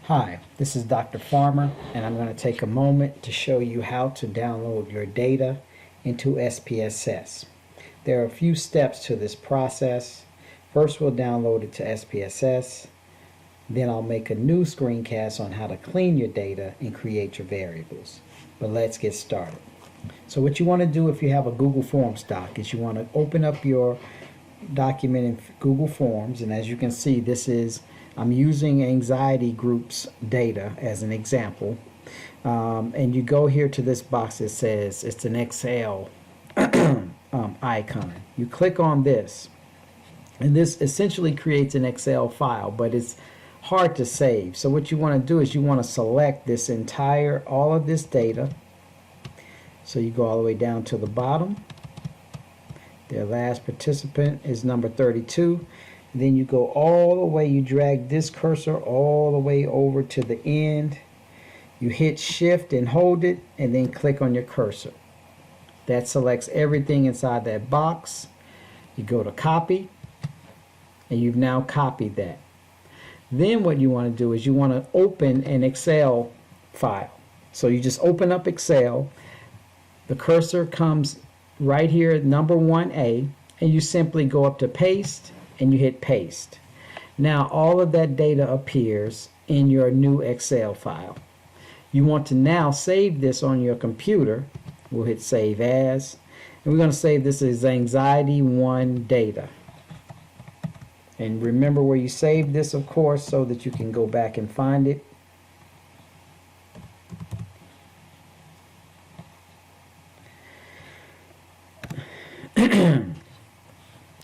Hi, this is Dr. Farmer, and I'm going to take a moment to show you how to download your data into SPSS. There are a few steps to this process. First, we'll download it to SPSS. Then I'll make a new screencast on how to clean your data and create your variables. But let's get started. So what you want to do if you have a Google Forms doc is you want to open up your document in Google Forms, and as you can see, I'm using anxiety groups data as an example. And you go here to this box that says it's an Excel icon. You click on this, and this essentially creates an Excel file, but it's hard to save. So what you want to do is you want to select this all of this data. So you go all the way down to the bottom. Their last participant is number 32. Then you go all the way, you drag this cursor all the way over to the end. You hit shift and hold it, and then click on your cursor. That selects everything inside that box. You go to copy, and you've now copied that. Then what you want to do is you want to open an Excel file. So you just open up Excel. The cursor comes right here at number 1A, and you simply go up to paste, and you hit paste. Now all of that data appears in your new Excel file. You want to now save this on your computer. We'll hit save as, and we're going to save this as anxiety 1 data. And remember where you saved this, of course, so that you can go back and find it.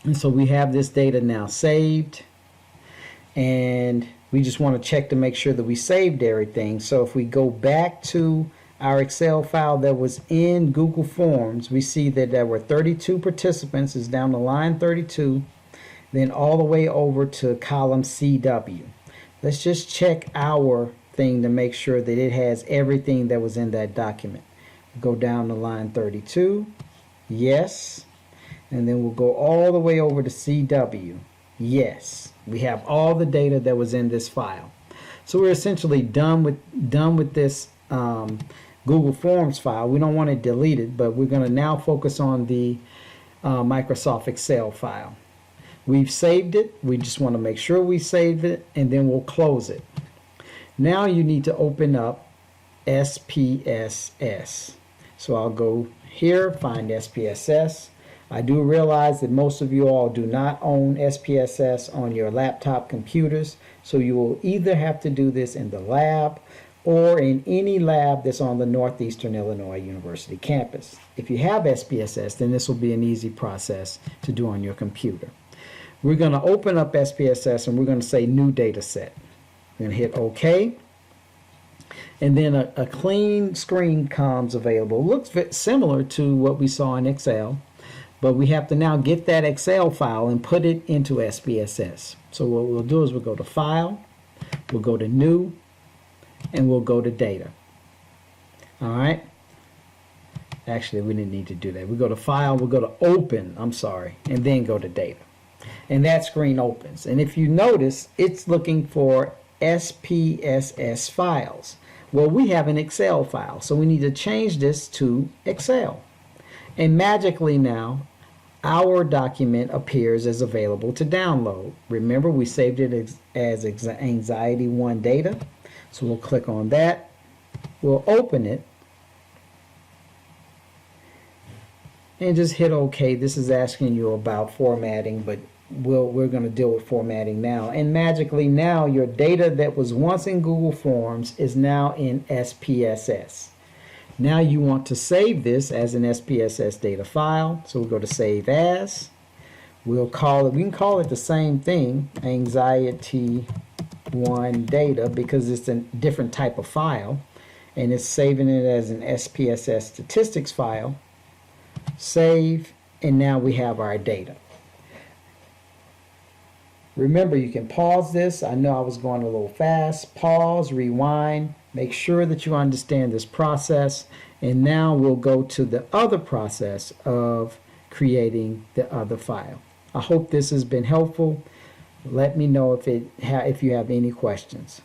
And so we have this data now saved, and we just want to check to make sure that we saved everything. So if we go back to our Excel file that was in Google Forms, we see that there were 32 participants, is down to line 32, then all the way over to column CW. Let's just check our thing to make sure that it has everything that was in that document. Go down to line 32, yes. And then we'll go all the way over to CW. Yes, we have all the data that was in this file. So we're essentially done with this Google Forms file. We don't want it deleted, but we're going to now focus on the Microsoft Excel file. We've saved it. We just want to make sure we saved it, and then we'll close it. Now you need to open up SPSS. So I'll go here, find SPSS. I do realize that most of you all do not own SPSS on your laptop computers, so you will either have to do this in the lab or in any lab that's on the Northeastern Illinois University campus. If you have SPSS, then this will be an easy process to do on your computer. We're going to open up SPSS, and we're going to say new data set. We're going to hit OK. And then a clean screen comes available. Looks similar to what we saw in Excel. But we have to now get that Excel file and put it into SPSS. So what we'll do is we'll go to File, we'll go to New, and we'll go to Data. All right? Actually, we didn't need to do that. We go to File, we'll go to Open, and then go to Data. And that screen opens. And if you notice, it's looking for SPSS files. Well, we have an Excel file, so we need to change this to Excel. And magically now, our document appears as available to download. Remember, we saved it as anxiety 1 data. So we'll click on that. We'll open it. And just hit OK. This is asking you about formatting, but we're going to deal with formatting now. And magically now, your data that was once in Google Forms is now in SPSS. Now you want to save this as an SPSS data file. So we'll go to Save As. We can call it the same thing, Anxiety 1 data, because it's a different type of file. And it's saving it as an SPSS statistics file. Save, and now we have our data. Remember, you can pause this. I know I was going a little fast. Pause, rewind. Make sure that you understand this process. And now we'll go to the other process of creating the other file. I hope this has been helpful. Let me know if you have any questions.